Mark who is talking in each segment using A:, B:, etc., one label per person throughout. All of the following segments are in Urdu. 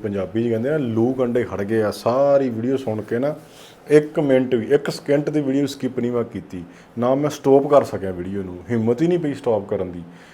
A: ਪੰਜਾਬੀ 'ਚ ਕਹਿੰਦੇ ਨਾ ਲੂ ਕੰਡੇ ਖੜ ਗਏ ਆ। ਸਾਰੀ ਵੀਡੀਓ ਸੁਣ ਕੇ ਨਾ 1 ਮਿੰਟ ਵੀ 1 ਸਕਿੰਟ ਦੀ ਵੀਡੀਓ ਸਕਿਪ ਨਹੀਂ ਮੈਂ ਕੀਤੀ, ਨਾ ਮੈਂ ਸਟਾਪ ਕਰ ਸਕਿਆ ਵੀਡੀਓ ਨੂੰ, ਹਿੰਮਤ ਹੀ ਨਹੀਂ ਪਈ ਸਟਾਪ ਕਰਨ ਦੀ।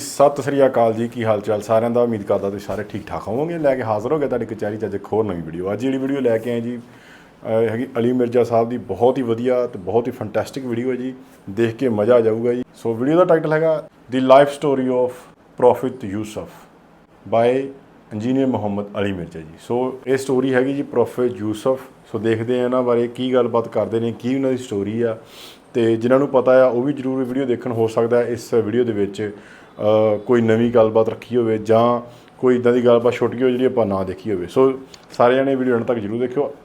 A: ਸਤਿ ਸ੍ਰੀ ਅਕਾਲ ਜੀ, ਕੀ ਹਾਲ ਚਾਲ ਸਾਰਿਆਂ ਦਾ। ਉਮੀਦ ਕਰਦਾ ਤੁਸੀਂ ਸਾਰੇ ਠੀਕ ਠਾਕ ਹੋਵੋਗੇ। ਲੈ ਕੇ ਹਾਜ਼ਰ ਹੋ ਗਿਆ ਤੁਹਾਡੀ ਕਚਹਿਰੀ 'ਚ ਅੱਜ ਇੱਕ ਹੋਰ ਨਵੀਂ ਵੀਡੀਓ। ਅੱਜ ਜਿਹੜੀ ਵੀਡੀਓ ਲੈ ਕੇ ਆਏ ਜੀ ਹੈਗੀ ਅਲੀ ਮਿਰਜ਼ਾ ਸਾਹਿਬ ਦੀ, ਬਹੁਤ ਹੀ ਵਧੀਆ ਤੇ ਬਹੁਤ ਹੀ ਫੈਂਟੈਸਟਿਕ ਵੀਡੀਓ ਹੈ ਜੀ, ਦੇਖ ਕੇ ਮਜ਼ਾ ਆ ਜਾਊਗਾ ਜੀ। ਸੋ ਵੀਡੀਓ ਦਾ ਟਾਈਟਲ ਹੈਗਾ the life story of prophet Yusuf by engineer Muhammad Ali Mirza ji. So ਇਹ ਸਟੋਰੀ ਹੈਗੀ ਜੀ ਪ੍ਰੋਫਿਟ ਯੂਸਫ। ਸੋ ਦੇਖਦੇ ਆ ਇਹਨਾਂ ਬਾਰੇ ਕੀ ਗੱਲਬਾਤ ਕਰਦੇ ਨੇ, ਕੀ ਉਹਨਾਂ ਦੀ ਸਟੋਰੀ ਆ, ਤੇ ਜਿਨ੍ਹਾਂ ਨੂੰ ਪਤਾ ਆ ਉਹ ਵੀ ਜ਼ਰੂਰ ਵੀਡੀਓ ਦੇਖਣ। ਹੋ ਸਕਦਾ ਇਸ ਵੀਡੀਓ ਦੇ ਵਿੱਚ ਕੋਈ ਨਵੀਂ ਗੱਲਬਾਤ ਰੱਖੀ ਹੋਵੇ ਜਾਂ ਕੋਈ ਇੱਦਾਂ ਦੀ ਗੱਲਬਾਤ ਛੋਟੀ ਹੋਵੇ ਜਿਹੜੀ ਆਪਾਂ ਨਾ ਦੇਖੀ ਹੋਵੇ। ਸੋ ਸਾਰੇ ਜਣੇ ਵੀਡੀਓ ਅੰਤ ਤੱਕ ਜ਼ਰੂਰ ਦੇਖਿਓ।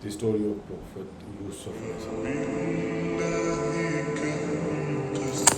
A: The story of Prophet Yusuf.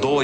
B: 2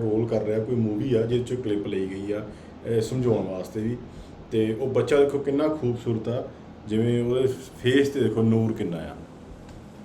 A: role ਕਰ ਰਿਹਾ। ਕੋਈ ਮੂਵੀ ਆ ਜਿਹਦੇ 'ਚੋਂ ਕਲਿੱਪ ਲਈ ਗਈ ਆ ਸਮਝਾਉਣ ਵਾਸਤੇ ਵੀ, ਤੇ ਉਹ ਬੱਚਾ ਦੇਖੋ ਕਿੰਨਾ ਖੂਬਸੂਰਤ ਆ, ਜਿਵੇਂ ਉਹਦੇ ਫੇਸ ਤੇ ਦੇਖੋ ਨੂਰ ਕਿੰਨਾ ਆ।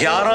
B: 11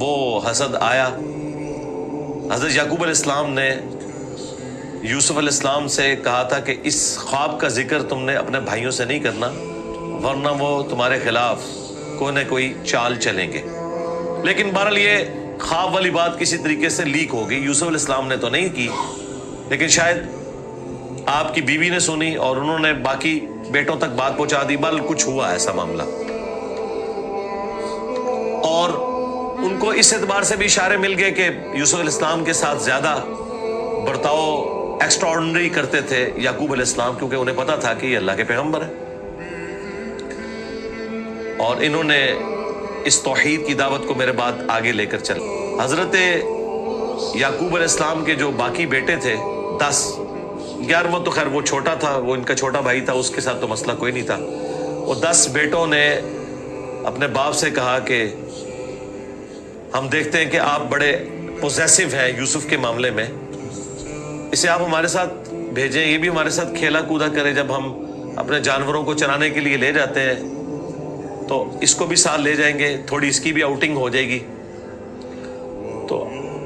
B: وہ حسد آیا. حضرت یعقوب علیہ السلام نے یوسف علیہ السلام سے کہا تھا کہ اس خواب کا ذکر تم نے اپنے بھائیوں سے نہیں کرنا ورنہ وہ تمہارے خلاف کوئی نہ کوئی چال چلیں گے. لیکن بہرحال یہ خواب والی بات کسی طریقے سے لیک ہو گئی. یوسف علیہ السلام نے تو نہیں کی, لیکن شاید آپ کی بیوی نے سنی اور انہوں نے باقی بیٹوں تک بات پہنچا دی. بل کچھ ہوا ایسا معاملہ, اور ان کو اس اعتبار سے بھی اشارے مل گئے کہ یوسف علیہ السلام کے ساتھ زیادہ برتاؤ ایکسٹرا آرڈنری کرتے تھے یعقوب علیہ السلام, کیونکہ انہیں پتا تھا کہ یہ اللہ کے پیغمبر ہیں اور انہوں نے اس توحید کی دعوت کو میرے بعد آگے لے کر چل. حضرت یعقوب علیہ السلام کے جو باقی بیٹے تھے 10, 11واں تو خیر وہ چھوٹا تھا, وہ ان کا چھوٹا بھائی تھا, اس کے ساتھ تو مسئلہ کوئی نہیں تھا. وہ 10 بیٹوں نے اپنے باپ سے کہا کہ ہم دیکھتے ہیں کہ آپ بڑے پوزیسو ہیں یوسف کے معاملے میں, اسے آپ ہمارے ساتھ بھیجیں, یہ بھی ہمارے ساتھ کھیلا کودا کرے. جب ہم اپنے جانوروں کو چرانے کے لیے لے جاتے ہیں تو اس کو بھی ساتھ لے جائیں گے, تھوڑی اس کی بھی آؤٹنگ ہو جائے گی. تو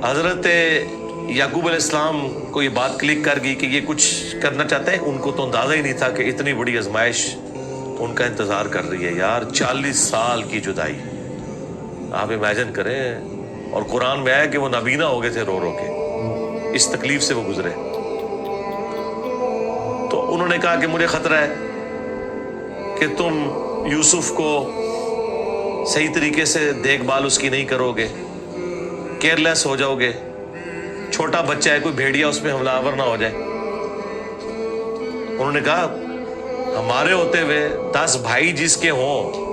B: حضرت یعقوب علیہ السلام کو یہ بات کلک کر گئی کہ یہ کچھ کرنا چاہتے ہیں. ان کو تو اندازہ ہی نہیں تھا کہ اتنی بڑی آزمائش ان کا انتظار کر رہی ہے. یار 40 سال کی جدائی آپ امیجن کریں, اور قرآن میں آیا کہ وہ نابینا ہو گئے تھے رو رو کے, اس تکلیف سے وہ گزرے. تو انہوں نے کہا کہ مجھے خطرہ ہے کہ تم یوسف کو صحیح طریقے سے دیکھ بھال اس کی نہیں کرو گے, کیئرلیس ہو جاؤ گے. چھوٹا بچہ ہے, کوئی بھیڑیا اس پہ حملہ آور نہ ہو جائے. انہوں نے کہا ہمارے ہوتے ہوئے 10 بھائی جس کے ہوں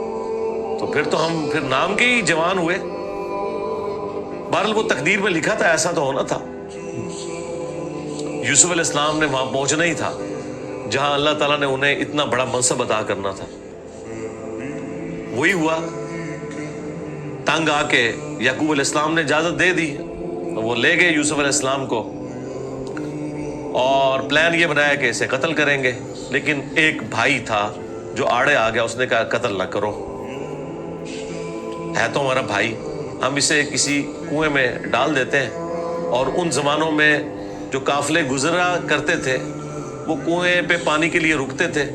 B: تو پھر تو ہم پھر نام کے ہی جوان ہوئے. بہرحال وہ تقدیر میں لکھا تھا, ایسا تو ہونا تھا. یوسف علیہ السلام نے وہاں پہنچنا ہی تھا جہاں اللہ تعالیٰ نے انہیں اتنا بڑا منصب عطا کرنا تھا. وہی ہوا. تنگ آ کے یعقوب علیہ السلام نے اجازت دے دی, وہ لے گئے یوسف علیہ السلام کو اور پلان یہ بنایا کہ اسے قتل کریں گے. لیکن ایک بھائی تھا جو آڑے آ گیا, اس نے کہا قتل نہ کرو, ہے تو ہمارا بھائی, ہم اسے کسی کنویں میں ڈال دیتے ہیں. اور ان زمانوں میں جو قافلے گزرا کرتے تھے وہ کنویں پہ پانی کے لیے رکتے تھے,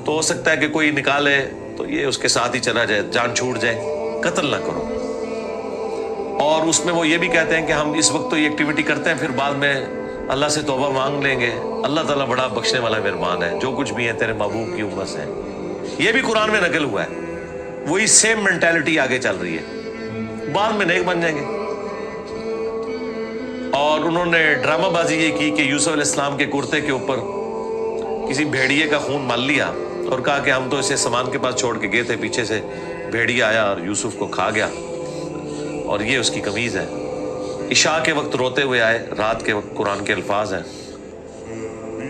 B: تو ہو سکتا ہے کہ کوئی نکالے تو یہ اس کے ساتھ ہی چلا جائے, جان چھوٹ جائے. قتل نہ کرو. اور اس میں وہ یہ بھی کہتے ہیں کہ ہم اس وقت تو یہ ایکٹیویٹی کرتے ہیں, پھر بعد میں اللہ سے توبہ مانگ لیں گے, اللہ تعالیٰ بڑا بخشنے والا مہربان ہے, جو کچھ بھی ہے تیرے محبوب کی امت سے. یہ بھی قرآن میں نقل ہوا ہے. وہی سیم مینٹالٹی آگے چل رہی ہے, بعد میں نیک بن جائیں گے. اور انہوں نے ڈرامہ بازی یہ کی کہ یوسف علیہ السلام کے کرتے کے اوپر کسی بھیڑیے کا خون مال لیا اور کہا کہ ہم تو اسے سامان کے پاس چھوڑ کے گئے تھے, پیچھے سے بھیڑیا آیا اور یوسف کو کھا گیا, اور یہ اس کی قمیض ہے. عشاء کے وقت روتے ہوئے آئے, رات کے وقت قرآن کے الفاظ ہیں.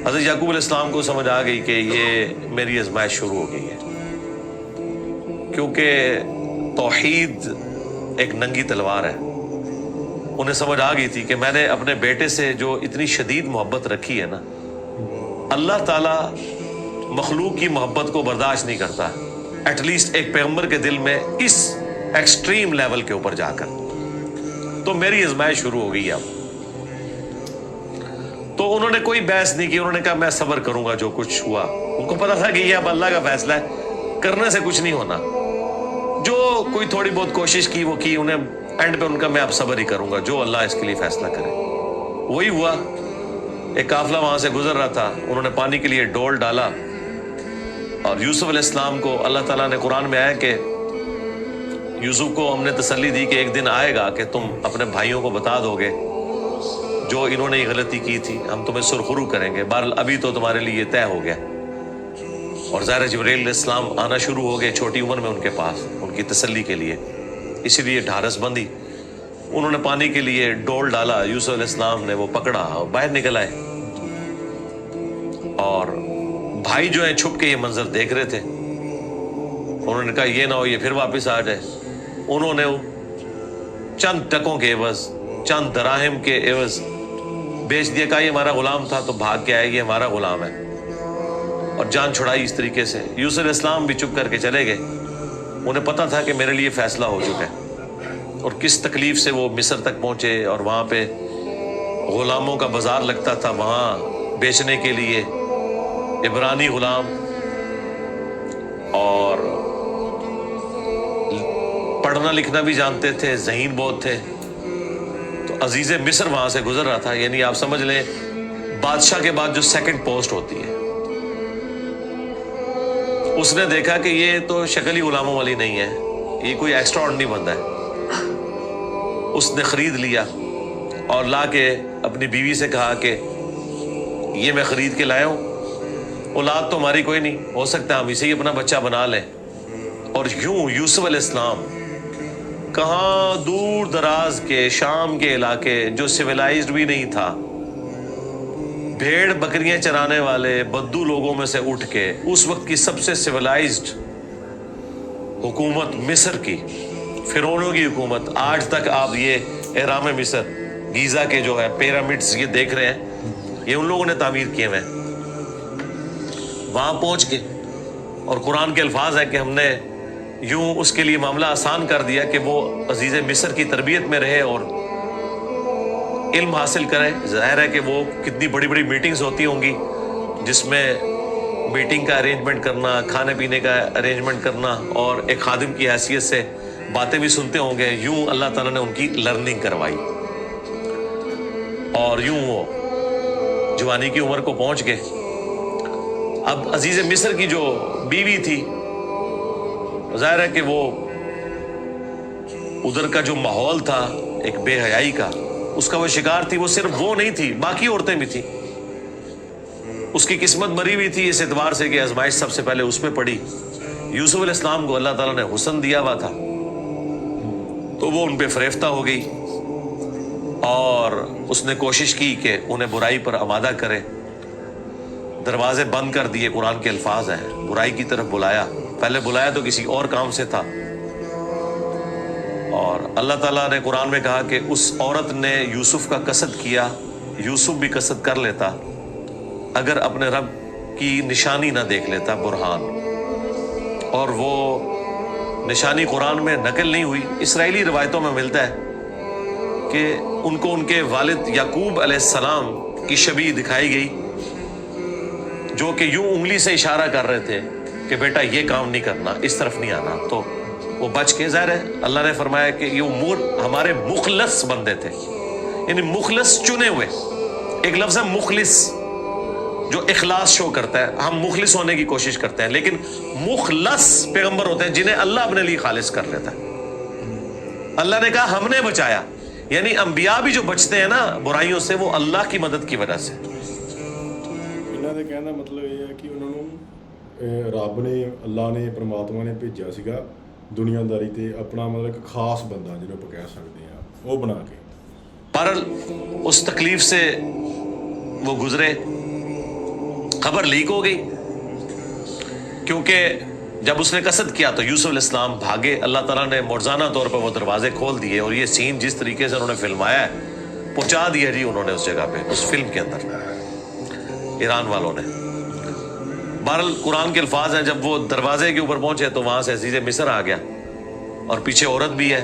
B: حضرت یعقوب علیہ السلام کو سمجھ آ گئی کہ یہ میری آزمائش شروع ہو گئی ہے, کیونکہ توحید ایک ننگی تلوار ہے. انہیں سمجھ آ گئی تھی کہ میں نے اپنے بیٹے سے جو اتنی شدید محبت رکھی ہے نا, اللہ تعالیٰ مخلوق کی محبت کو برداشت نہیں کرتا, ایٹ لیسٹ ایک پیغمبر کے دل میں اس ایکسٹریم لیول کے اوپر جا کر. تو میری آزمائش شروع ہو گئی اب. تو انہوں نے کوئی بحث نہیں کی, انہوں نے کہا میں صبر کروں گا جو کچھ ہوا. ان کو پتا تھا کہ یہ اب اللہ کا فیصلہ ہے, کرنے سے کچھ نہیں ہونا. جو کوئی تھوڑی بہت کوشش کی وہ کی, انہیں اینڈ پہ ان کا میں اب صبر ہی کروں گا, جو اللہ اس کے لیے فیصلہ کرے. وہی ہوا. ایک قافلہ وہاں سے گزر رہا تھا, انہوں نے پانی کے لیے ڈول ڈالا اور یوسف علیہ السلام کو اللہ تعالیٰ نے قرآن میں آیا کہ یوسف کو ہم نے تسلی دی کہ ایک دن آئے گا کہ تم اپنے بھائیوں کو بتا دو گے جو انہوں نے یہ غلطی کی تھی, ہم تمہیں سرخرو کریں گے. بہرحال ابھی تو تمہارے لیے طے ہو گیا. اور ظاہر جبرائیل علیہ السلام آنا شروع ہو گئے چھوٹی عمر میں ان کے پاس, ان کی تسلی کے لیے. اسی لیے ڈھارس بندی, انہوں نے پانی کے لیے ڈول ڈالا, یوسف علیہ السلام نے وہ پکڑا اور باہر نکل آئے. اور بھائی جو ہیں چھپ کے یہ منظر دیکھ رہے تھے. انہوں نے کہا یہ نہ ہو یہ پھر واپس آ جائے. انہوں نے چند ٹکوں کے عوض, چند دراہم کے عوض بیچ دیا. کہا یہ ہمارا غلام تھا, تو بھاگ کے آئے, یہ ہمارا غلام ہے, اور جان چھڑائی اس طریقے سے. یوسف علیہ السلام بھی چپ کر کے چلے گئے, انہیں پتا تھا کہ میرے لیے فیصلہ ہو چکا ہے. اور کس تکلیف سے وہ مصر تک پہنچے اور وہاں پہ غلاموں کا بازار لگتا تھا وہاں بیچنے کے لیے، عبرانی غلام، اور پڑھنا لکھنا بھی جانتے تھے، ذہین بہت تھے. تو عزیز مصر وہاں سے گزر رہا تھا، یعنی آپ سمجھ لیں بادشاہ کے بعد جو سیکنڈ پوسٹ ہوتی ہے. اس نے دیکھا کہ یہ تو شکل ہی غلاموں والی نہیں ہے، یہ کوئی ایکسٹرا آرڈنری بندہ ہے. اس نے خرید لیا اور لا کے اپنی بیوی سے کہا کہ یہ میں خرید کے لایا ہوں، اولاد تو ہماری کوئی نہیں، ہو سکتا ہے ہم اسے ہی اپنا بچہ بنا لیں. اور یوں یوسف علیہ السلام کہاں دور دراز کے شام کے علاقے جو سویلائزڈ بھی نہیں تھا، بھیڑ بکریاں چرانے والے بدو لوگوں میں سے اٹھ کے اس وقت کی سب سے سویلائزڈ حکومت مصر کی، فرعونوں کی حکومت. آج تک آپ یہ اہرام مصر، گیزا کے جو ہے پیرامڈز یہ دیکھ رہے ہیں، یہ ان لوگوں نے تعمیر کیے ہوئے ہیں. وہاں پہنچ کے اور قرآن کے الفاظ ہیں کہ ہم نے یوں اس کے لیے معاملہ آسان کر دیا کہ وہ عزیز مصر کی تربیت میں رہے اور علم حاصل کرے. ظاہر ہے کہ وہ کتنی بڑی بڑی میٹنگز ہوتی ہوں گی جس میں میٹنگ کا ارینجمنٹ کرنا، کھانے پینے کا ارینجمنٹ کرنا، اور ایک خادم کی حیثیت سے باتیں بھی سنتے ہوں گے. یوں اللہ تعالیٰ نے ان کی لرننگ کروائی اور یوں وہ جوانی کی عمر کو پہنچ گئے. اب عزیز مصر کی جو بیوی تھی، ظاہر ہے کہ وہ ادھر کا جو ماحول تھا ایک بے حیائی کا، اس کا وہ شکار تھی. وہ صرف وہ نہیں تھی، باقی عورتیں بھی تھیں. اس کی قسمت مری ہوئی تھی اس اعتبار سے کہ آزمائش سب سے پہلے اس پہ پڑی. یوسف علیہ السلام کو اللہ تعالیٰ نے حسن دیا ہوا تھا تو وہ ان پہ فریفتہ ہو گئی اور اس نے کوشش کی کہ انہیں برائی پر آمادہ کرے. دروازے بند کر دیے، قرآن کے الفاظ ہیں، برائی کی طرف بلایا. پہلے بلایا تو کسی اور کام سے تھا، اور اللہ تعالیٰ نے قرآن میں کہا کہ اس عورت نے یوسف کا قصد کیا، یوسف بھی قصد کر لیتا اگر اپنے رب کی نشانی نہ دیکھ لیتا، برہان. اور وہ نشانی قرآن میں نقل نہیں ہوئی، اسرائیلی روایتوں میں ملتا ہے کہ ان کو ان کے والد یعقوب علیہ السلام کی شبیہ دکھائی گئی جو کہ یوں انگلی سے اشارہ کر رہے تھے کہ بیٹا یہ کام نہیں کرنا، اس طرف نہیں آنا. تو وہ بچ کے، ظاہر ہے اللہ نے فرمایا کہ یہ ہمارے مخلص بندے تھے، یعنی مخلص چنے ہوئے. ایک لفظ ہے مخلص جو اخلاص شو کرتا ہے. ہم مخلص ہونے کی کوشش کرتے ہیں لیکن مخلص پیغمبر ہوتے ہیں جنہیں اللہ اپنے لیے خالص کر لیتا ہے. اللہ نے کہا ہم نے بچایا، یعنی انبیاء بھی جو بچتے ہیں نا برائیوں سے، وہ اللہ کی مدد کی وجہ سے.
A: ਇਹਨਾਂ ਦੇ ਕਹਿਣ ਦਾ ਮਤਲਬ ਇਹ ਹੈ ਕਿ ਉਹਨਾਂ ਨੂੰ ਰੱਬ ਨੇ, ਅੱਲਾ ਨੇ, ਪਰਮਾਤਮਾ ਨੇ ਭੇਜਿਆ ਸੀਗਾ ਦੁਨੀਆਦਾਰੀ ਤੇ ਆਪਣਾ ਮਤਲਬ ਇੱਕ ਖਾਸ ਬੰਦਾ ਜਿਹਨੂੰ ਆਪਾਂ ਕਹਿ ਸਕਦੇ ਆ ਉਹ ਬਣਾ ਕੇ.
B: بہرحال اس تکلیف سے وہ گزرے. خبر لیک ہو گئی کیونکہ جب اس نے قصد کیا تو یوسف علیہ السلام بھاگے. اللہ تعالیٰ نے مرزانہ طور پر وہ دروازے کھول دیے اور یہ سین جس طریقے سے انہوں نے فلمایا ہے پہنچا دیا جی انہوں نے اس جگہ پہ، اس فلم کے اندر ایران والوں نے. بہرحال قرآن کے الفاظ ہیں جب وہ دروازے کے اوپر پہنچے تو وہاں سے عزیز مصر آ گیا اور پیچھے عورت بھی ہے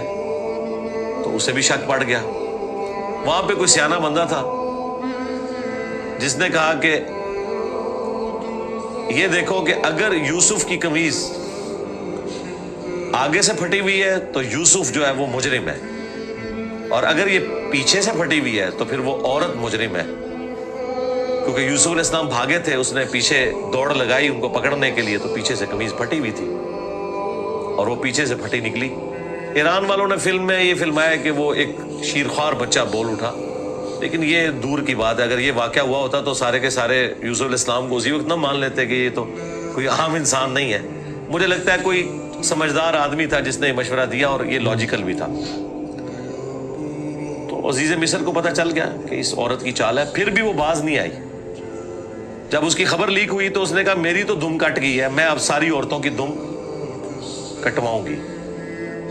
B: تو اسے بھی شک پڑ گیا. وہاں پہ کوئی سیانہ بندہ تھا جس نے کہا کہ یہ دیکھو کہ اگر یوسف کی قمیض آگے سے پھٹی ہوئی ہے تو یوسف جو ہے وہ مجرم ہے، اور اگر یہ پیچھے سے پھٹی ہوئی ہے تو پھر وہ عورت مجرم ہے. کیونکہ یوسف علیہ السلام بھاگے تھے، اس نے پیچھے دوڑ لگائی ان کو پکڑنے کے لیے تو پیچھے سے قمیض پھٹی ہوئی تھی اور وہ پیچھے سے پھٹی نکلی. ایران والوں نے فلم میں یہ فلمایا کہ وہ ایک شیرخوار بچہ بول اٹھا، لیکن یہ دور کی بات ہے. اگر یہ واقعہ ہوا ہوتا تو سارے کے سارے یوسف علیہ السلام کو اسی وقت نہ مان لیتے کہ یہ تو کوئی عام انسان نہیں ہے. مجھے لگتا ہے کوئی سمجھدار آدمی تھا جس نے مشورہ دیا اور یہ لاجیکل بھی تھا. تو عزیز مصر کو پتہ چل گیا کہ اس عورت کی چال ہے، پھر بھی وہ باز نہیں آئی. جب اس کی خبر لیک ہوئی تو اس نے کہا میری تو دم کٹ گئی ہے، میں اب ساری عورتوں کی دم کٹواؤں گی.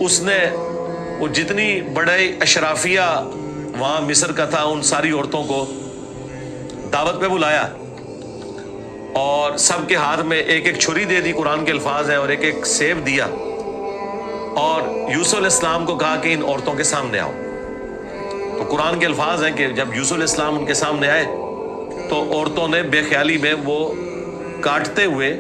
B: اس نے وہ جتنی بڑے اشرافیہ وہاں مصر کا تھا ان ساری عورتوں کو دعوت پہ بلایا اور سب کے ہاتھ میں ایک ایک چھری دے دی، قرآن کے الفاظ ہیں، اور ایک ایک سیب دیا اور یوسف علیہ السلام کو کہا کہ ان عورتوں کے سامنے آؤ. تو قرآن کے الفاظ ہیں کہ جب یوسف علیہ السلام ان کے سامنے آئے تو عورتوں نے بے خیالی میں وہ کاٹتے ہوئے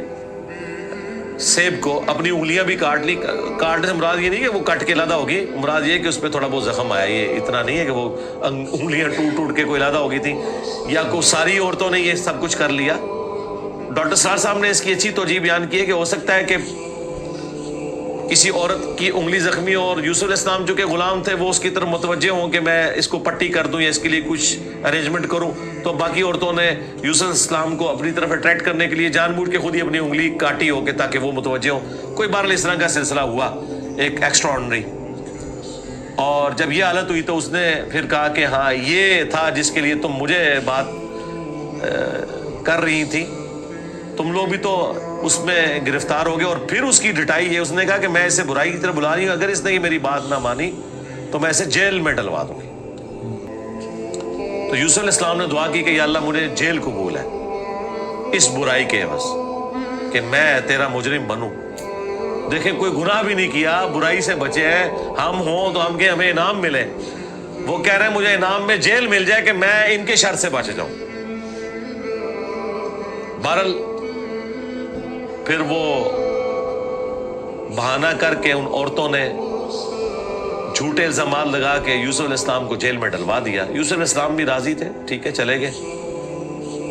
B: سیب کو اپنی انگلیاں بھی کاٹ لی. کاٹنے سے مراد یہ نہیں کہ وہ کٹ کے علیحدہ ہوگی, مراد یہ کہ اس پہ تھوڑا بہت زخم آیا. یہ اتنا نہیں ہے کہ وہ انگلیاں ٹوٹ ٹوٹ کے کوئی علیحدہ ہو گئی تھی, یا کو ساری عورتوں نے یہ سب کچھ کر لیا. ڈاکٹر سرار صاحب نے اس کی اچھی توجہ بیان کی ہے کہ ہو سکتا ہے کہ کسی عورت کی انگلی زخمی ہو اور یوسف علیہ السلام جو کہ غلام تھے وہ اس کی طرف متوجہ ہوں کہ میں اس کو پٹی کر دوں یا اس کے لیے کچھ ارینجمنٹ کروں, تو باقی عورتوں نے یوسف علیہ السلام کو اپنی طرف اٹریکٹ کرنے کے لیے جان بوجھ کے خود ہی اپنی انگلی کاٹی ہو کے تاکہ وہ متوجہ ہوں. کوئی بہرحال اس طرح کا سلسلہ ہوا ایک ایکسٹرا آرڈنری. اور جب یہ حالت ہوئی تو اس نے پھر کہا کہ ہاں یہ تھا جس کے لیے تم مجھے بات کر رہی تھی, تم لوگ بھی تو اس میں گرفتار ہو گئے. اور پھر اس کی ڈٹائی ہے, اس نے کہا کہ میں اسے برائی کی طرف بلا رہی ہوں, اگر اس نے یہ میری بات نہ مانی تو میں اسے جیل میں ڈلوا دوں گی. تو یوسف علیہ السلام نے دعا کی کہ یا اللہ مجھے جیل قبول ہے اس برائی کے عوض کہ میں تیرا مجرم بنوں. دیکھیں کوئی گناہ بھی نہیں کیا, برائی سے بچے ہیں. ہم ہوں تو ہم کے ہمیں انعام ملے, وہ کہہ رہے ہیں مجھے انعام میں جیل مل جائے کہ میں ان کے شر سے بچ جاؤں. بہرحال پھر وہ بہانہ کر کے ان عورتوں نے جھوٹے الزامات لگا کے یوسف علیہ السلام کو جیل میں ڈلوا دیا. یوسف علیہ السلام بھی راضی تھے, ٹھیک ہے چلے گئے.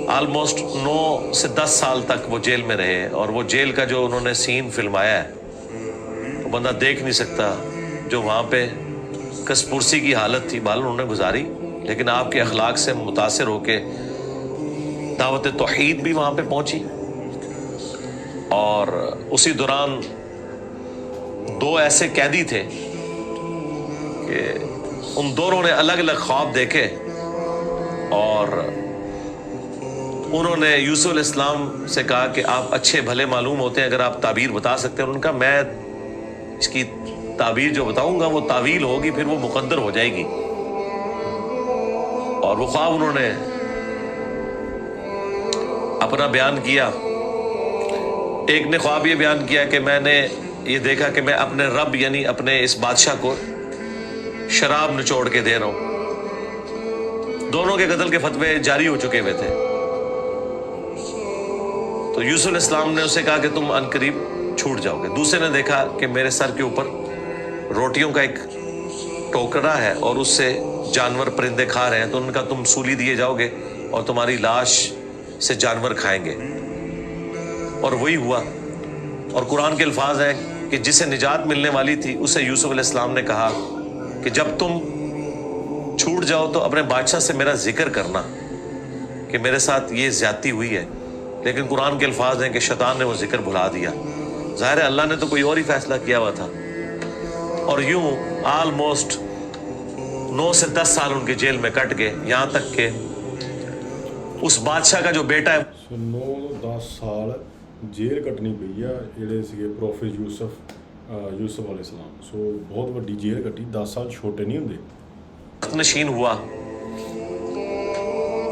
B: آلموسٹ 9 سے 10 سال تک وہ جیل میں رہے. اور وہ جیل کا جو انہوں نے سین فلمایا ہے وہ بندہ دیکھ نہیں سکتا. جو وہاں پہ کس پرسی کی حالت تھی بال انہوں نے گزاری, لیکن آپ کے اخلاق سے متاثر ہو کے دعوت توحید بھی وہاں پہ پہنچی. اور اسی دوران 2 ایسے قیدی تھے کہ ان دونوں نے الگ الگ خواب دیکھے اور انہوں نے یوسف علیہ السلام سے کہا کہ آپ اچھے بھلے معلوم ہوتے ہیں, اگر آپ تعبیر بتا سکتے ہیں. انہوں نے کہا میں اس کی تعبیر جو بتاؤں گا وہ تعویل ہوگی, پھر وہ مقدر ہو جائے گی. اور وہ خواب انہوں نے اپنا بیان کیا. ایک نے خواب یہ بیان کیا کہ میں نے یہ دیکھا کہ میں اپنے رب یعنی اپنے اس بادشاہ کو شراب نچوڑ کے دے رہا ہوں. دونوں کے قتل کے فتوے جاری ہو چکے ہوئے تھے. تو یوسف علیہ السلام نے اسے کہا کہ تم عنقریب چھوٹ جاؤ گے. دوسرے نے دیکھا کہ میرے سر کے اوپر روٹیوں کا ایک ٹوکرا ہے اور اس سے جانور پرندے کھا رہے ہیں, تو ان کا تم سولی دیے جاؤ گے اور تمہاری لاش سے جانور کھائیں گے. اور وہی ہوا. اور قرآن کے الفاظ ہیں کہ جسے نجات ملنے والی تھی اسے یوسف علیہ السلام نے کہا کہ جب تم چھوٹ جاؤ تو اپنے بادشاہ سے میرا ذکر کرنا کہ میرے ساتھ یہ زیادتی ہوئی ہے. لیکن قرآن کے الفاظ ہیں کہ شیطان نے وہ ذکر بھلا دیا. ظاہر ہے اللہ نے تو کوئی اور ہی فیصلہ کیا ہوا تھا. اور یوں آلموسٹ 9 سے 10 سال ان کے جیل میں کٹ گئے, یہاں تک کہ اس بادشاہ کا جو بیٹا ہے
A: 9-10 سال جیل کٹنی پئی ਆ ਜਿਹੜੇ ਸੀਗੇ ਪ੍ਰੋਫੈਟ ਯੂਸਫ علیہ السلام. ਸੋ ਬਹੁਤ ਵੱਡੀ ਜੇਲ੍ਹ ਕੱਟੀ. 10 ਸਾਲ ਛੋਟੇ ਨਹੀਂ ਹੁੰਦੇ.
B: نشین ہوا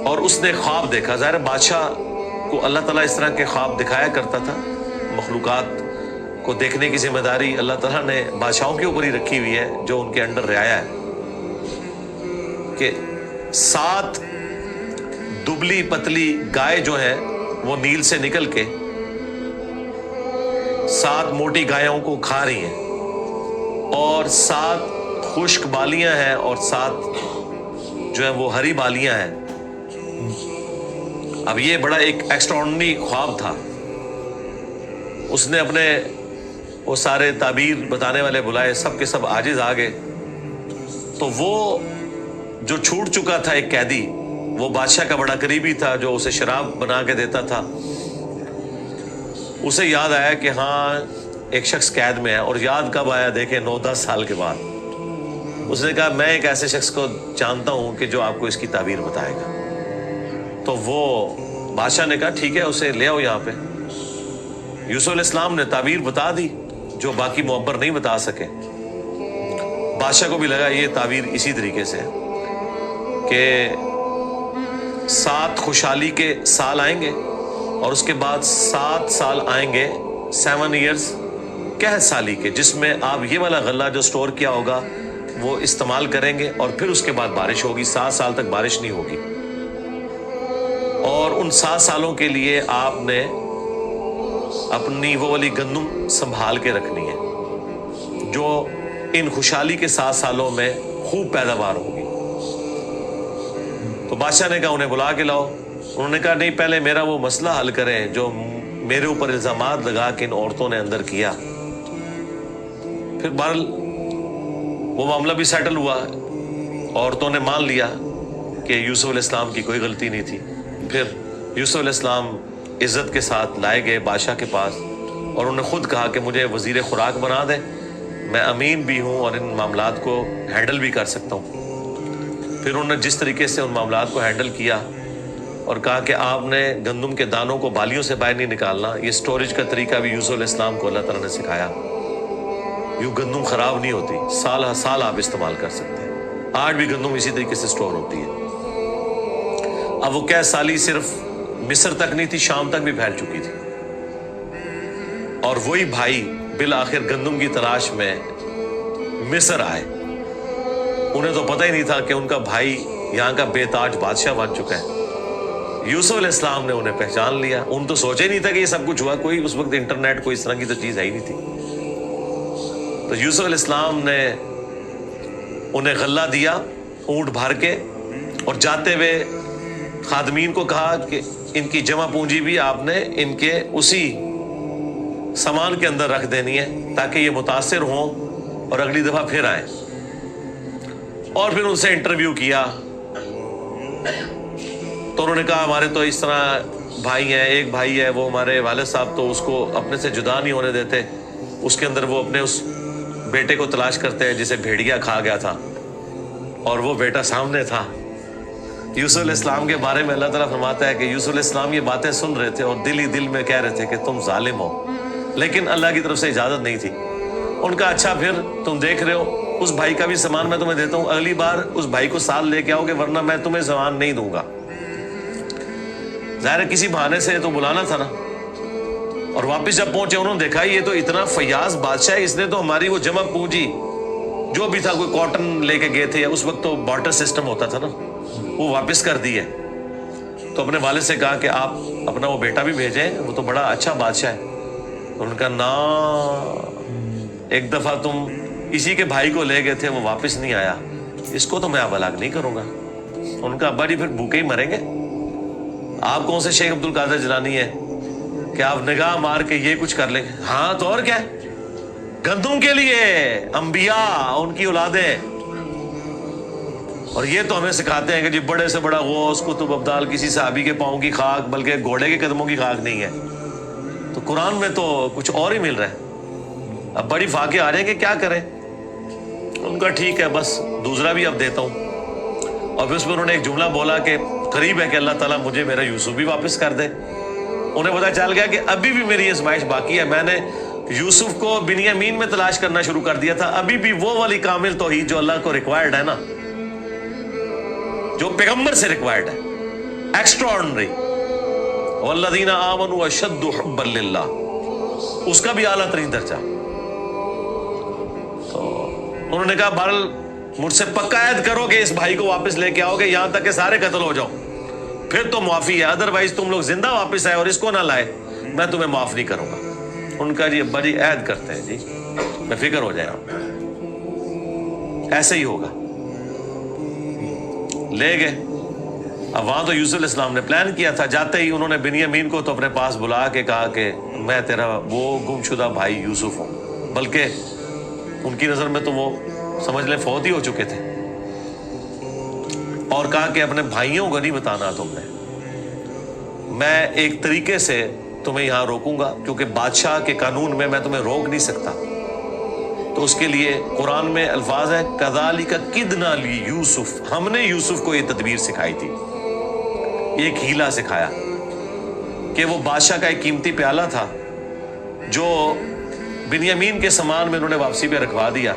B: اور اس نے خواب دیکھا. ظاہر بادشاہ کو اللہ تعالیٰ اس طرح کے خواب دکھایا کرتا تھا. مخلوقات کو دیکھنے کی ذمہ داری اللہ تعالیٰ نے بادشاہوں کے اوپر ہی رکھی ہوئی ہے جو ان کے انڈر رعایا ہے. کہ 7 دبلی پتلی گائے جو ہیں وہ نیل سے نکل کے 7 موٹی گایوں کو کھا رہی ہیں اور 7 خشک بالیاں ہیں اور 7 جو ہیں وہ ہری بالیاں ہیں. اب یہ بڑا ایک ایکسٹراڈنری خواب تھا. اس نے اپنے وہ سارے تعبیر بتانے والے بلائے, سب کے سب عاجز آ گئے. تو وہ جو چھوٹ چکا تھا ایک قیدی, وہ بادشاہ کا بڑا قریبی تھا جو اسے شراب بنا کے دیتا تھا, اسے یاد آیا کہ ہاں ایک شخص قید میں ہے. اور یاد کب آیا دیکھیں 9-10 سال کے بعد. اس نے کہا میں ایک ایسے شخص کو جانتا ہوں کہ جو آپ کو اس کی تعبیر بتائے گا. تو وہ بادشاہ نے کہا ٹھیک ہے اسے لے آؤ یہاں پہ. یوسف علیہ السلام نے تعبیر بتا دی جو باقی معبر نہیں بتا سکے. بادشاہ کو بھی لگا یہ تعبیر اسی طریقے سے کہ 7 خوشحالی کے سال آئیں گے اور اس کے بعد 7 سال آئیں گے 7 ایئرز قحط سالی کے، جس میں آپ یہ والا غلہ جو سٹور کیا ہوگا وہ استعمال کریں گے، اور پھر اس کے بعد بارش ہوگی، 7 سال تک بارش نہیں ہوگی، اور ان 7 سالوں کے لیے آپ نے اپنی وہ والی گندم سنبھال کے رکھنی ہے جو ان خوشحالی کے 7 سالوں میں خوب پیداوار ہوگی۔ تو بادشاہ نے کہا انہیں بلا کے لاؤ۔ انہوں نے کہا نہیں، پہلے میرا وہ مسئلہ حل کریں جو میرے اوپر الزامات لگا کے ان عورتوں نے اندر کیا۔ پھر بہرحال وہ معاملہ بھی سیٹل ہوا، عورتوں نے مان لیا کہ یوسف علیہ السلام کی کوئی غلطی نہیں تھی۔ پھر یوسف علیہ السلام عزت کے ساتھ لائے گئے بادشاہ کے پاس، اور انہوں نے خود کہا کہ مجھے وزیر خوراک بنا دیں، میں امین بھی ہوں اور ان معاملات کو ہینڈل بھی کر سکتا ہوں۔ پھر انہوں نے جس طریقے سے ان معاملات کو ہینڈل کیا اور کہا کہ آپ نے گندم کے دانوں کو بالیوں سے باہر نہیں نکالنا، یہ سٹوریج کا طریقہ بھی یوسف علیہ السلام کو اللہ تعالیٰ نے سکھایا۔ یوں گندم خراب نہیں ہوتی، سال ہر سال آپ استعمال کر سکتے ہیں۔ آج بھی گندم اسی طریقے سے سٹور ہوتی ہے۔ اب وہ قحط سالی صرف مصر تک نہیں تھی، شام تک بھی پھیل چکی تھی، اور وہی بھائی بالآخر گندم کی تلاش میں مصر آئے۔ انہیں تو پتہ ہی نہیں تھا کہ ان کا بھائی یہاں کا بے تاج بادشاہ بن چکا ہے۔ یوسف علیہ السلام نے انہیں پہچان لیا۔ ان تو سوچے نہیں تھا کہ یہ سب کچھ ہوا، کوئی اس وقت انٹرنیٹ کوئی اس طرح کی تو چیز ہے ہی نہیں تھی۔ تو یوسف علیہ السلام نے انہیں غلہ دیا اونٹ بھر کے، اور جاتے ہوئے خادمین کو کہا کہ ان کی جمع پونجی بھی آپ نے ان کے اسی سامان کے اندر رکھ دینی ہے تاکہ یہ متاثر ہوں اور اگلی دفعہ پھر آئیں۔ اور پھر ان سے انٹرویو کیا تو انہوں نے کہا ہمارے تو اس طرح بھائی ہیں، ایک بھائی ہے وہ ہمارے والد صاحب تو اس کو اپنے سے جدا نہیں ہونے دیتے، اس کے اندر وہ اپنے اس بیٹے کو تلاش کرتے ہیں جسے بھیڑیا کھا گیا تھا، اور وہ بیٹا سامنے تھا۔ یوسف علیہ السلام کے بارے میں اللہ تعالیٰ فرماتا ہے کہ یوسف علیہ السلام یہ باتیں سن رہے تھے اور دل ہی دل میں کہہ رہے تھے کہ تم ظالم ہو، لیکن اللہ کی طرف سے اجازت نہیں تھی۔ ان کا اچھا پھر تم دیکھ رہے ہو اس بھائی کا بھی سامان میں تمہیں دیتا ہوں، اگلی بار اس بھائی کو ساتھ لے کے آؤ گے ورنہ میں تمہیں سامان نہیں دوں گا۔ ظاہر ہے کسی بہانے سے تو بلانا تھا نا۔ اور واپس جب پہنچے انہوں نے دیکھا یہ تو اتنا فیاض بادشاہ ہے، اس نے تو ہماری وہ جمع پونجی جو بھی تھا، کوئی کاٹن لے کے گئے تھے، اس وقت تو بارٹر سسٹم ہوتا تھا نا، وہ واپس کر دی ہے۔ تو اپنے والد سے کہا کہ آپ اپنا وہ بیٹا بھی بھیجیں، وہ تو بڑا اچھا بادشاہ ہے۔ تو ان کا نا ایک دفعہ تم اسی کے بھائی کو لے گئے تھے، وہ واپس نہیں آیا، اس کو تو میں اب ہلاک نہیں کروں گا۔ ان کا ابا جی پھر بھوکے ہی مریں گے؟ آپ کون سے شیخ عبد القادر جیلانی ہے کہ آپ نگاہ مار کے یہ کچھ کر لیں گے؟ ہاں تو اور کیا ہے، گندم کے لیے انبیاء، ان کی اولادیں، اور یہ تو ہمیں سکھاتے ہیں کہ جی بڑے سے بڑا غوث قطب ابدال کسی صحابی کے پاؤں کی خاک بلکہ گھوڑے کے قدموں کی خاک نہیں ہے۔ تو قرآن میں تو کچھ اور ہی مل رہا ہے۔ اب بڑی فاقے آ رہے ہیں کہ کیا کریں۔ ان کا ٹھیک ہے، بس دوسرا بھی اب دیتا ہوں۔ اور پھر اس میں انہوں نے ایک جملہ بولا کہ قریب ہے کہ اللہ تعالیٰ مجھے میرا یوسف بھی واپس کر دے۔ انہیں پتہ چل گیا کہ ابھی بھی میری آزمائش باقی ہے، میں نے یوسف کو بنیامین میں تلاش کرنا شروع کر دیا تھا، ابھی بھی وہ والی کامل توحید جو اللہ کو ریکوائرڈ ہے نا، جو پیغمبر سے ریکوائرڈ ہے، ایکسٹرا آرڈنری، والذین آمنوا اشد حبا للہ، اس کا بھی اعلیٰ ترین درجہ۔ تو انہوں نے کہا بہرحال مجھ سے پکا عہد کرو کہ اس بھائی کو واپس لے کے آؤ گے یہاں تک کہ سارے قتل ہو جاؤ، پھر تو معافی ہے، ادروائز تم لوگ زندہ واپس آئے اور اس کو نہ لائے میں تمہیں معاف نہیں کروں گا۔ ان کا جی ابا جی عہد کرتے ہیں، جی میں فکر ہو جائے آپ، ایسے ہی ہوگا۔ لے گئے۔ اب وہاں تو یوسف علیہ السلام نے پلان کیا تھا، جاتے ہی انہوں نے بنیامین کو تو اپنے پاس بلا کے کہا کہ میں تیرا وہ گم شدہ بھائی یوسف ہوں، بلکہ ان کی نظر میں تو وہ سمجھ لیں فوت ہی ہو چکے تھے، اور کہا کہ اپنے بھائیوں کو نہیں بتانا تم نے، میں ایک طریقے سے تمہیں یہاں روکوں گا کیونکہ بادشاہ کے قانون میں تمہیں روک نہیں سکتا۔ تو اس کے لیے قرآن میں الفاظ ہے کذالک کدنا لیوسف، ہم نے یوسف کو یہ تدبیر سکھائی تھی، ایک ہیلا سکھایا کہ وہ بادشاہ کا ایک قیمتی پیالہ تھا جو بنیامین کے سامان میں انہوں نے واپسی پہ رکھوا دیا،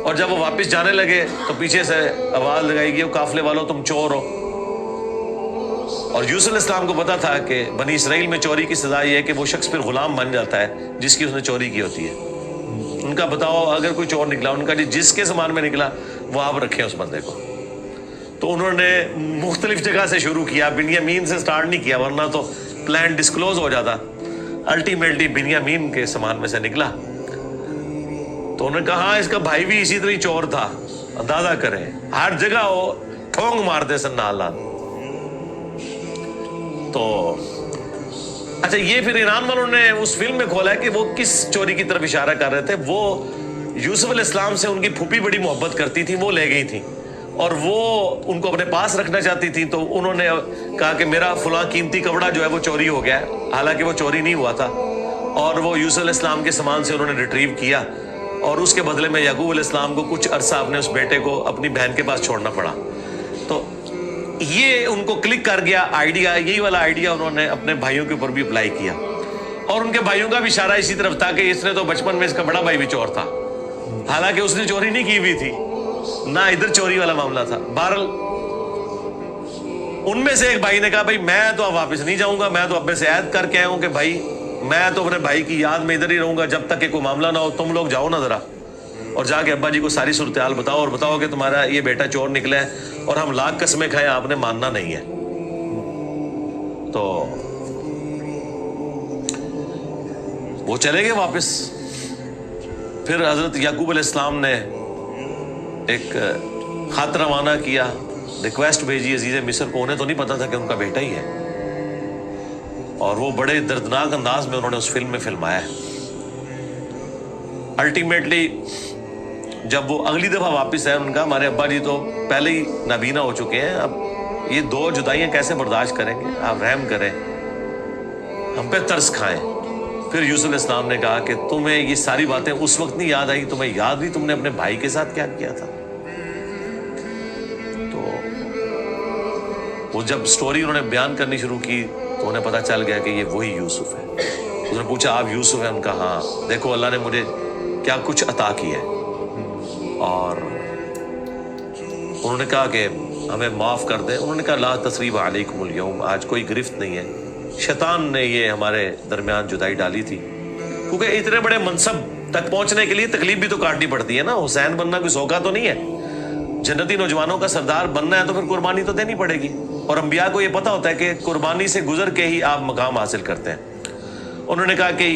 B: اور جب وہ واپس جانے لگے تو پیچھے سے آواز لگائی گئی قافلے والوں تم چور ہو۔ اور یوسف علیہ السلام کو پتا تھا کہ بنی اسرائیل میں چوری کی سزا یہ ہے کہ وہ شخص پھر غلام بن جاتا ہے جس کی اس نے چوری کی ہوتی ہے۔ ان کا بتاؤ اگر کوئی چور نکلا, ان کا جس کے سامان میں نکلا وہ آپ رکھیں اس بندے کو. تو انہوں نے مختلف جگہ سے شروع کیا, بنیامین سے سٹارٹ نہیں کیا ورنہ تو پلان ڈسکلوز ہو جاتا. الٹیمیٹلی بنیامین کے سامان میں سے نکلا. تو انہوں نے کہا اس کا بھائی بھی اسی طرح چور تھا, اندازہ کریں ہر جگہ وہ ٹھونگ مارتے سن نال. تو اچھا یہ پھر ایران والوں نے اس فلم میں کھولا ہے کہ وہ کس چوری کی طرف اشارہ کر رہے تھے. وہ یوسف علیہ السلام سے ان کی پھوپھی بڑی محبت کرتی تھی, وہ لے گئی تھی اور وہ ان کو اپنے پاس رکھنا چاہتی تھی. تو انہوں نے کہا کہ میرا فلاں قیمتی کپڑا جو ہے وہ چوری ہو گیا ہے, حالانکہ وہ چوری نہیں ہوا تھا. اور وہ یوسف علیہ السلام کے سامان سے انہوں نے ریٹریو کیا اور اس کے بدلے میں یعقوب علیہ السلام کو کچھ عرصہ اپنے اس بیٹے کو اپنی بہن کے پاس چھوڑنا پڑا. تو یہ ان کو کلک کر گیا آئیڈیا, یہی والا آئیڈیا انہوں نے اپنے بھائیوں کے اوپر بھی اپلائی کیا. اور ان کے بھائیوں کا بھی اشارہ اسی طرف تھا کہ اس نے تو بچپن میں اس کا بڑا بھائی بھی چور تھا, حالانکہ اس نے چوری نہیں کی ہوئی تھی, نہ ادھر چوری والا معاملہ تھا. بہرحال ان میں سے ایک بھائی نے کہا بھائی میں تو اب واپس نہیں جاؤں گا, میں تو ابے سے عہد کر کے آیا ہوں کہ بھائی میں تو اپنے بھائی کی یاد میں ادھر ہی رہوں گا جب تک کہ کوئی معاملہ نہ ہو. تم لوگ جاؤ نا ذرا اور جا کے ابا جی کو ساری صورتحال بتاؤ اور بتاؤ کہ تمہارا یہ بیٹا چور نکلا ہے اور ہم لاکھ قسمیں کھائیں آپ نے ماننا نہیں ہے. تو وہ چلے گئے واپس. پھر حضرت یعقوب علیہ السلام نے ایک خط روانہ کیا, ریکویسٹ بھیجی عزیز مصر کو. انہیں تو نہیں پتا تھا کہ ان کا بیٹا ہی ہے, اور وہ بڑے دردناک انداز میں انہوں نے اس فلم میں فلمایا ہے. الٹیمیٹلی جب وہ اگلی دفعہ واپس آئے, ان کا ہمارے ابا جی تو پہلے ہی نابینا ہو چکے ہیں, اب یہ 2 جدائیاں کیسے برداشت کریں گے, آپ رحم کریں, ہم پہ ترس کھائیں. پھر یوسف علیہ السلام نے کہا کہ تمہیں یہ ساری باتیں اس وقت نہیں یاد آئی, تمہیں یاد نہیں تم نے اپنے بھائی کے ساتھ کیا کیا تھا. تو وہ جب سٹوری انہوں نے بیان کرنی شروع کی تو انہیں پتا چل گیا کہ یہ وہی یوسف ہے. انہوں نے پوچھا آپ یوسف ہیں؟ ان کا ہاں. دیکھو اللہ نے مجھے کیا کچھ عطا کیا ہے. اور انہوں نے کہا کہ ہمیں معاف کر دیں. انہوں نے کہا لا تثریب علیکم اليوم, آج کوئی گرفت نہیں ہے. شیطان نے یہ ہمارے درمیان جدائی ڈالی تھی, کیونکہ اتنے بڑے منصب تک پہنچنے کے لیے تکلیف بھی تو کاٹنی پڑتی ہے نا. حسین بننا کوئی سوکھا تو نہیں ہے, جنتی نوجوانوں کا سردار بننا ہے تو پھر قربانی تو دینی پڑے گی. اور انبیاء کو یہ پتا ہوتا ہے کہ قربانی سے گزر کے ہی آپ مقام حاصل کرتے ہیں. انہوں نے کہا کہ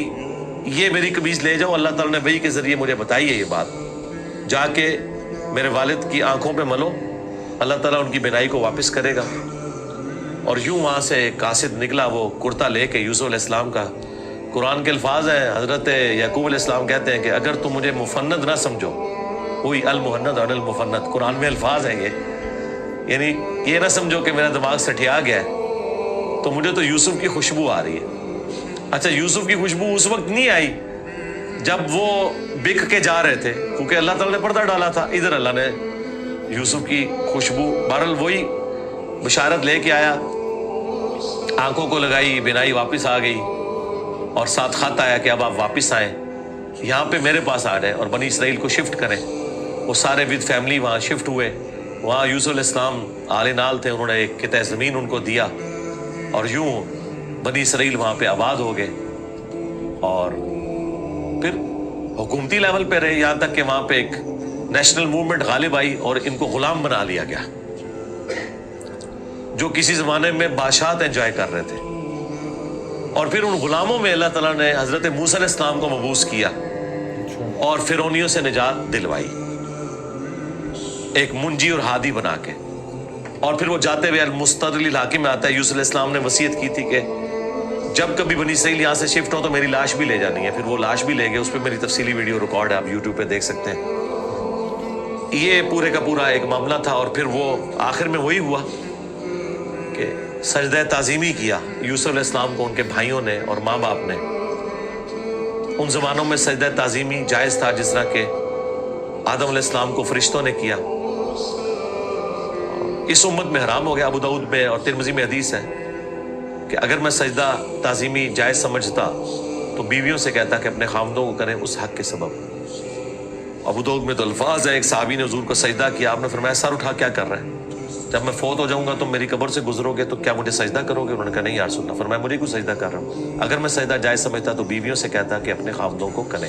B: یہ میری قمیض لے جاؤ, اللہ تعالیٰ نے وحی کے ذریعے مجھے بتائی ہے یہ بات, جا کے میرے والد کی آنکھوں پہ ملو, اللہ تعالیٰ ان کی بینائی کو واپس کرے گا. اور یوں وہاں سے ایک قاصد نکلا, وہ کرتا لے کے یوسف علیہ السلام کا. قرآن کے الفاظ ہیں, حضرت یعقوب علیہ السلام کہتے ہیں کہ اگر تم مجھے مفند نہ سمجھو, وہی المحند عن المفند, قرآن میں الفاظ ہیں یہ, یعنی یہ نہ سمجھو کہ میرا دماغ سٹھیا گیا ہے, تو مجھے تو یوسف کی خوشبو آ رہی ہے. اچھا یوسف کی خوشبو اس وقت نہیں آئی جب وہ بک کے جا رہے تھے, کیونکہ اللہ تعالیٰ نے پردہ ڈالا تھا. ادھر اللہ نے یوسف کی خوشبو, بہرحال وہی بشارت لے کے آیا, آنکھوں کو لگائی, بینائی واپس آ گئی, اور ساتھ خط آیا کہ اب آپ واپس آئیں, یہاں پہ میرے پاس آ جائیں اور بنی اسرائیل کو شفٹ کریں. وہ سارے ود فیملی وہاں شفٹ ہوئے. وہاں یوسف علیہ السلام آل نال تھے, انہوں نے ایک قطع زمین ان کو دیا, اور یوں بنی اسرائیل وہاں پہ آباد ہو گئے. اور پھر حکومتی لیول پہ رہے, یہاں تک کہ وہاں پہ ایک نیشنل موومنٹ غالب آئی اور ان کو غلام بنا لیا گیا, جو کسی زمانے میں بادشاہت انجوائے کر رہے تھے. اور پھر ان غلاموں میں اللہ تعالیٰ نے حضرت موسیٰ علیہ السلام کو مبعوث کیا اور فرعونیوں سے نجات دلوائی, ایک منجی اور ہادی بنا کے. اور پھر وہ جاتے ہوئے المستدل الحاکم میں آتا ہے, یوسف علیہ السلام نے وصیت کی تھی کہ جب کبھی بنی اسرائیل یہاں سے شفٹ ہو تو میری لاش بھی لے جانی ہے. پھر وہ لاش بھی لے گئے, اس پہ میری تفصیلی ویڈیو ریکارڈ ہے, آپ یوٹیوب پہ دیکھ سکتے ہیں. یہ پورے کا پورا ایک معاملہ تھا. اور پھر وہ آخر میں وہی ہوا کہ سجدہ تعظیمی کیا یوسف علیہ السلام کو ان کے بھائیوں نے اور ماں باپ نے. ان زمانوں میں سجدہ تعظیمی جائز تھا, جس طرح کہ آدم علیہ السلام کو فرشتوں نے کیا. اس امت میں حرام ہو گیا. ابو داؤد میں اور ترمذی میں حدیث ہے کہ اگر میں سجدہ تعظیمی جائز سمجھتا تو بیویوں سے کہتا کہ اپنے خامدوں کو کریں اس حق کے سبب. ابو داؤد میں تو الفاظ ہے, ایک صحابی نے حضور کو سجدہ کیا, آپ نے فرمایا سر اٹھا کیا کر رہے ہیں, جب میں فوت ہو جاؤں گا تم میری قبر سے گزرو گے تو کیا مجھے سجدہ کرو گے؟ انہوں نے کہا نہیں یا رسول اللہ. فرمایا مجھے کیوں سجدہ کر رہا ہوں, اگر میں سجدہ جائز سمجھتا تو بیویوں سے کہتا کہ اپنے خامدوں کو کریں.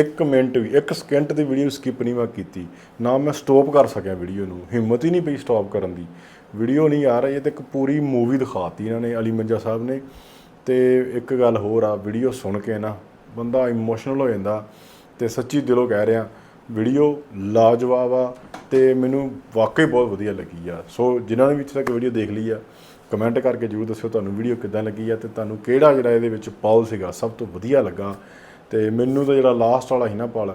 A: 1 ਮਿੰਟ ਵੀ 1 ਸਕਿੰਟ ਦੀ ਵੀਡੀਓ ਸਕਿਪ ਨਹੀਂ ਮੈਂ ਕੀਤੀ, ਨਾ ਮੈਂ ਸਟਾਪ ਕਰ ਸਕਿਆ ਵੀਡੀਓ ਨੂੰ। ਹਿੰਮਤ ਹੀ ਨਹੀਂ ਪਈ ਸਟਾਪ ਕਰਨ ਦੀ। ਵੀਡੀਓ ਨਹੀਂ ਆ ਰਹੀ, ਇਹ ਤਾਂ ਇੱਕ ਪੂਰੀ ਮੂਵੀ ਦਿਖਾਤੀ ਇਹਨਾਂ ਨੇ, ਅਲੀ ਮਿਰਜ਼ਾ ਸਾਹਿਬ ਨੇ। ਤੇ ਇੱਕ ਗੱਲ ਹੋਰ ਆ, ਵੀਡੀਓ ਸੁਣ ਕੇ ਨਾ ਬੰਦਾ ਇਮੋਸ਼ਨਲ ਹੋ ਜਾਂਦਾ। ਤੇ ਸੱਚੀ ਦਿਲੋਂ ਕਹਿ ਰਿਹਾ ਵੀਡੀਓ ਲਾਜਵਾਬ ਆ, ਤੇ ਮੈਨੂੰ ਵਾਕਈ ਬਹੁਤ ਵਧੀਆ ਲੱਗੀ ਆ। ਸੋ ਜਿਨ੍ਹਾਂ ਨੇ ਵੀ ਇੱਥੇ ਤੱਕ ਵੀਡੀਓ ਦੇਖ ਲਈ ਆ, ਕਮੈਂਟ ਕਰਕੇ ਜ਼ਰੂਰ ਦੱਸਿਓ ਤੁਹਾਨੂੰ ਵੀਡੀਓ ਕਿੱਦਾਂ ਲੱਗੀ ਆ, ਤੇ ਤੁਹਾਨੂੰ ਕਿਹੜਾ ਜਿਹੜਾ ਇਹਦੇ ਵਿੱਚ ਪਲ ਸੀਗਾ ਸਭ ਤੋਂ ਵਧੀਆ ਲੱਗਾ। ਤੇ ਮੈਨੂੰ ਤਾਂ ਜਿਹੜਾ ਲਾਸਟ ਵਾਲਾ ਸੀ ਨਾ ਪਲ,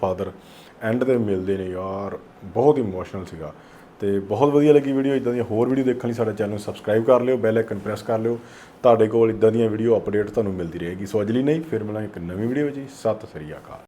A: ਫਾਦਰ ਐਂਡ 'ਤੇ ਮਿਲਦੇ ਨੇ, ਯਾਰ ਬਹੁਤ ਇਮੋਸ਼ਨਲ ਸੀਗਾ। ਤੇ ਬਹੁਤ ਵਧੀਆ ਲੱਗੀ ਵੀਡੀਓ। ਇੱਦਾਂ ਦੀਆਂ ਹੋਰ ਵੀਡੀਓ ਦੇਖਣ ਲਈ ਸਾਡਾ ਚੈਨਲ ਨੂੰ ਸਬਸਕ੍ਰਾਈਬ ਕਰ ਲਿਓ, ਬੈਲ ਆਈਕਨ ਪ੍ਰੈਸ ਕਰ ਲਿਓ। ਤੁਹਾਡੇ ਕੋਲ ਇੱਦਾਂ ਦੀਆਂ ਵੀਡੀਓ ਅਪਡੇਟ ਤੁਹਾਨੂੰ ਮਿਲਦੀ ਰਹੇਗੀ। ਸੋ ਅੱਜ ਲਈ ਨਹੀਂ, ਫਿਰ ਮਿਲਾਂਗੇ ਇੱਕ ਨਵੀਂ ਵੀਡੀਓ ਵਿੱਚ। ਸਤਿ ਸ੍ਰੀ ਅਕਾਲ।